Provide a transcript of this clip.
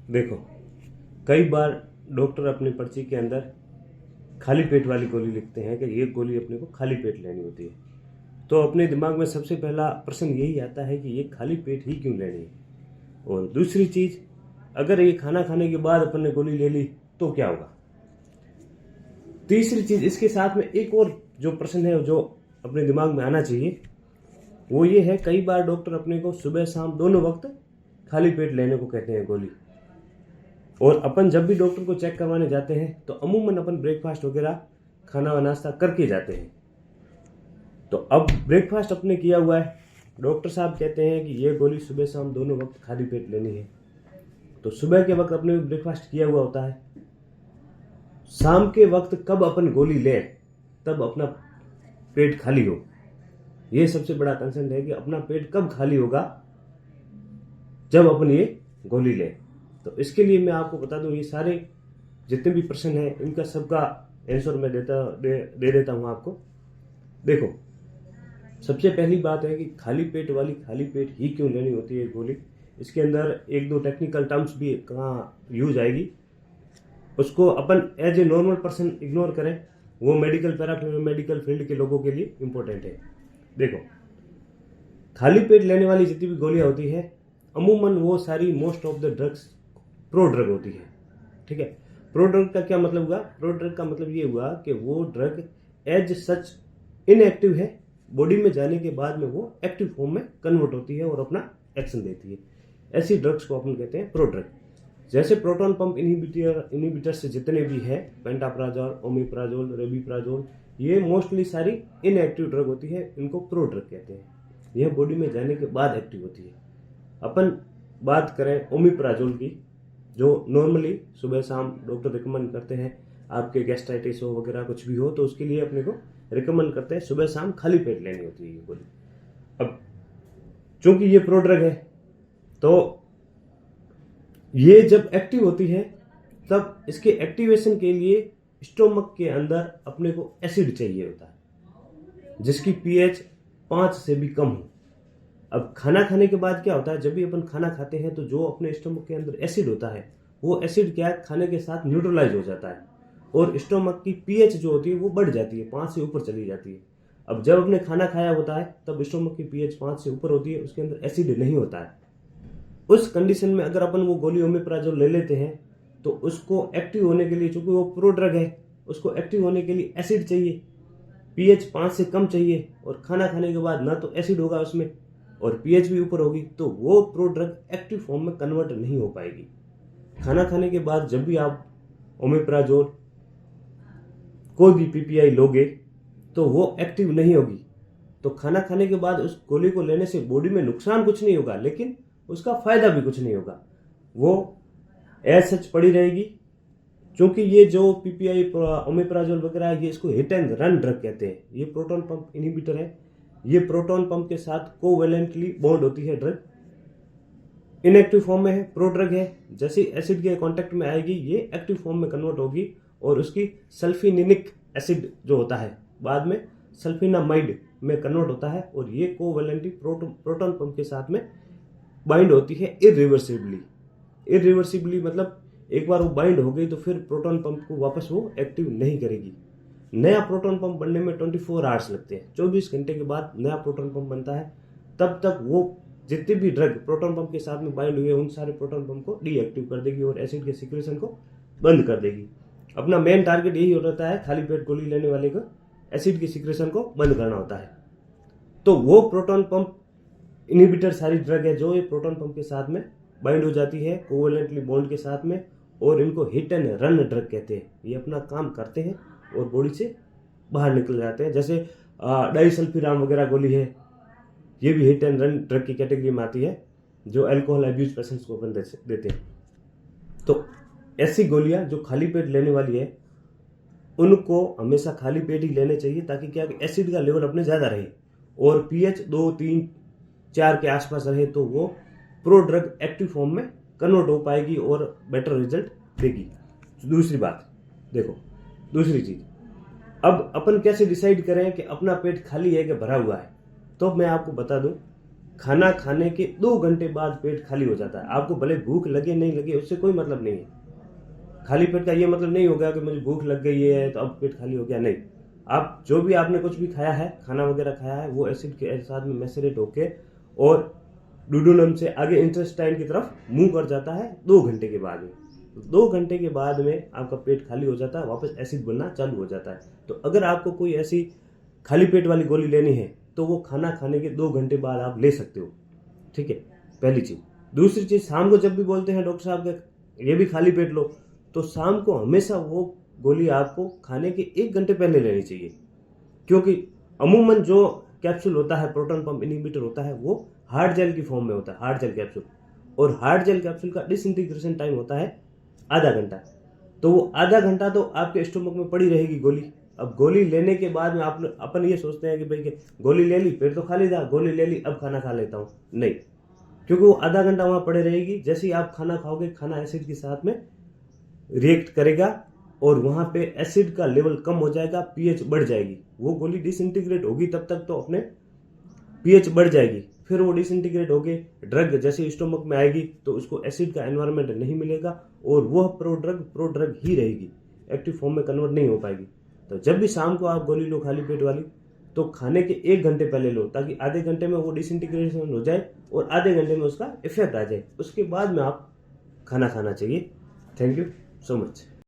देखो, कई बार डॉक्टर अपनी पर्ची के अंदर खाली पेट वाली गोली लिखते हैं कि ये गोली अपने को खाली पेट लेनी होती है। तो अपने दिमाग में सबसे पहला प्रश्न यही आता है कि ये खाली पेट ही क्यों लेनी है। और दूसरी चीज, अगर ये खाना खाने के बाद अपन ने गोली ले ली तो क्या होगा। तीसरी चीज, इसके साथ में एक और जो प्रश्न है जो अपने दिमाग में आना चाहिए वो ये है, कई बार डॉक्टर अपने को सुबह शाम दोनों वक्त खाली पेट लेने को कहते हैं गोली। और अपन जब भी डॉक्टर को चेक करवाने जाते हैं तो अमूमन अपन ब्रेकफास्ट वगैरह खाना व नाश्ता करके जाते हैं। तो अब ब्रेकफास्ट अपने किया हुआ है, डॉक्टर साहब कहते हैं कि ये गोली सुबह शाम दोनों वक्त खाली पेट लेनी है। तो सुबह के वक्त अपने ब्रेकफास्ट किया हुआ होता है, शाम के वक्त कब अपन गोली लें तब अपना पेट खाली हो। ये सबसे बड़ा कंसर्न है कि अपना पेट कब खाली होगा, जब अपन ये गोली लें। तो इसके लिए मैं आपको बता दूं, ये सारे जितने भी प्रश्न हैं इनका सबका आंसर मैं दे देता हूं आपको। देखो, सबसे पहली बात है कि खाली पेट ही क्यों लेनी होती है गोली। इसके अंदर एक दो टेक्निकल टर्म्स भी कहाँ यूज आएगी, उसको अपन as a normal person ignore करें, वो मेडिकल फील्ड के लोगों के लिए इंपॉर्टेंट है। देखो, खाली पेट लेने वाली जितनी भी गोलियां होती है अमूमन वो सारी most of the drugs pro drug होती है। ठीक है, प्रो ड्रग का क्या मतलब हुआ? प्रो ड्रग का मतलब ये हुआ कि वो ड्रग एज सच इनएक्टिव है, बॉडी में जाने के बाद में वो एक्टिव फॉर्म में कन्वर्ट होती है और अपना एक्शन देती है। ऐसी ड्रग्स को अपन कहते हैं प्रो ड्रग। जैसे प्रोटॉन पंप इनहिबिटर से जितने भी है, पेंटाप्राजोल, ओमेप्राजोल, रेबिप्राजोल, ये मोस्टली सारी इनएक्टिव ड्रग होती है, इनको प्रो ड्रग कहते हैं। यह बॉडी में जाने के बाद एक्टिव होती है। अपन बात करें ओमेप्राजोल की, जो नॉर्मली सुबह शाम डॉक्टर रिकमेंड करते हैं, आपके गैस्ट्राइटिस हो वगैरह कुछ भी हो तो उसके लिए अपने को रिकमेंड करते हैं सुबह शाम खाली पेट लेनी होती है ये गोली। अब चूंकि ये प्रो ड्रग है तो ये जब एक्टिव होती है तब इसके एक्टिवेशन के लिए स्टोमक के अंदर अपने को एसिड चाहिए होता है, जिसकी पीएच 5 से भी कम हो। अब खाना खाने के बाद क्या होता है, जब भी अपन खाना खाते हैं तो जो अपने स्टोमक के अंदर एसिड होता है वो एसिड क्या है, खाने के साथ न्यूट्रलाइज हो जाता है और स्टोमक की पीएच जो होती है वो बढ़ जाती है, 5 से ऊपर चली जाती है। अब जब अपने खाना खाया होता है तब स्टोमक की पीएच 5 से ऊपर होती है, उसके अंदर एसिड नहीं होता है। उस कंडीशन में अगर अपन वो गोली ओमेप्राजोल ले लेते हैं तो उसको एक्टिव होने के लिए, चूंकि वो प्रो ड्रग है, उसको एक्टिव होने के लिए एसिड चाहिए, पीएच 5 से कम चाहिए, और खाना खाने के बाद ना तो एसिड होगा उसमें और पीएच भी ऊपर होगी, तो वो प्रो ड्रग एक्टिव फॉर्म में कन्वर्ट नहीं हो पाएगी। खाना खाने के बाद जब भी आप ओमेप्राजोल कोई भी पीपीआई लोगे तो वो एक्टिव नहीं होगी। तो खाना खाने के बाद उस गोली को लेने से बॉडी में नुकसान कुछ नहीं होगा, लेकिन उसका फायदा भी कुछ नहीं होगा, वो एज सच पड़ी रहेगी। क्योंकि ये जो पीपीआई ओमेप्राजोल वगैरह है, ये इसको हिट एंड रन ड्रग कहते हैं। ये प्रोटॉन पंप इनहिबिटर है, ये प्रोटॉन पंप के साथ कोवैलेंटली बॉन्ड होती है ड्रग, इनएक्टिव फॉर्म में है, प्रो ड्रग है। जैसे एसिड के कांटेक्ट में आएगी ये एक्टिव फॉर्म में कन्वर्ट होगी और उसकी सल्फिनिक एसिड जो होता है बाद में सल्फिनामाइड में कन्वर्ट होता है और ये कोवैलेंटली प्रोटॉन पंप के साथ में बाइंड होती है इरिवर्सिबली मतलब एक बार वो बाइंड हो गई तो फिर प्रोटॉन पंप को वापस वो एक्टिव नहीं करेगी। नया प्रोटॉन पंप बनने में 24 आवर्स लगते हैं, 24 घंटे के बाद नया प्रोटॉन पंप बनता है। तब तक वो जितनी भी ड्रग प्रोटॉन पंप के साथ में बाइंड हुए उन सारे प्रोटॉन पंप को डीएक्टिव कर देगी और एसिड के सिक्रेशन को बंद कर देगी। अपना मेन टारगेट यही होता है खाली पेट गोली लेने वाले को, एसिड के सिक्रेशन को बंद करना होता है। तो वो प्रोटॉन पंप इनहिबिटर सारी ड्रग है जो ये प्रोटॉन पंप के साथ में बाइंड हो जाती है कोवैलेंटली बॉन्ड के साथ में, और इनको हिट एंड रन ड्रग कहते हैं। ये अपना काम करते हैं और बॉडी से बाहर निकल जाते हैं। जैसे डाइसल्फिराम वगैरह गोली है, ये भी हिट एंड रन ड्रग की कैटेगरी में आती है, जो अल्कोहल अब्यूज पेशेंट्स को अपन देते हैं। तो ऐसी गोलियां जो खाली पेट लेने वाली है उनको हमेशा खाली पेट ही लेने चाहिए, ताकि क्या एसिड का लेवल अपने ज्यादा रहे और पीएच 2, 3, 4 के आसपास रहे, तो वो प्रो ड्रग एक्टिव फॉर्म में कन्वर्ट हो पाएगी और बेटर रिजल्ट देगी। दूसरी बात देखो, दूसरी चीज, अब अपन कैसे डिसाइड करें कि अपना पेट खाली है कि भरा हुआ है। तो मैं आपको बता दूं, खाना खाने के 2 घंटे बाद पेट खाली हो जाता है। आपको भले भूख लगे नहीं लगे उससे कोई मतलब नहीं है। खाली पेट का ये मतलब नहीं होगा कि मुझे भूख लग गई है तो अब पेट खाली हो गया, नहीं। आप जो भी आपने कुछ भी खाया है, खाना वगैरह खाया है, वो एसिड के साथ में मैसेरेट होके और डुडुनम से आगे इंटेस्टाइन की तरफ मूव कर जाता है 2 घंटे के बाद में। 2 घंटे के बाद में आपका पेट खाली हो जाता है, वापस एसिड बनना चालू हो जाता है। तो अगर आपको कोई ऐसी खाली पेट वाली गोली लेनी है तो वो खाना खाने के 2 घंटे बाद आप ले सकते हो, ठीक है, पहली चीज। दूसरी चीज, शाम को जब भी बोलते हैं डॉक्टर साहब के ये भी खाली पेट लो, तो शाम को हमेशा वो गोली आपको खाने के 1 घंटे पहले लेनी चाहिए, क्योंकि अमूमन जो कैप्सूल होता है, प्रोटॉन पंप इनहिबिटर होता है, वो हार्ड जेल की फॉर्म में होता है, हार्ड जेल कैप्सूल। और हार्ड जेल कैप्सूल का डिसइंटीग्रेशन टाइम होता है आधा घंटा। तो वो आधा घंटा तो आपके स्टोमक में पड़ी रहेगी गोली। अब गोली लेने के बाद में अपन ये सोचते हैं कि भाई गोली ले ली, पेट तो खाली था, गोली ले ली, अब खाना खा लेता हूँ, नहीं। क्योंकि वो आधा घंटा वहां पड़े रहेगी। जैसे ही आप खाना खाओगे, खाना एसिड के साथ में रिएक्ट करेगा और वहां पे एसिड का लेवल कम हो जाएगा, पीएच बढ़ जाएगी। वो गोली डिसइंटीग्रेट होगी तब तक तो अपने पीएच बढ़ जाएगी, फिर वो डिसइंटीग्रेट होके ड्रग जैसे स्टोमक में आएगी तो उसको एसिड का एनवायरनमेंट नहीं मिलेगा और वह प्रो ड्रग ही रहेगी, एक्टिव फॉर्म में कन्वर्ट नहीं हो पाएगी। तो जब भी शाम को आप गोली लो खाली पेट वाली, तो खाने के 1 घंटे पहले लो, ताकि आधे घंटे में वो डिसइंटीग्रेशन हो जाए और आधे घंटे में उसका इफेक्ट आ जाए। उसके बाद में आप खाना खाना चाहिए। Thank you so much.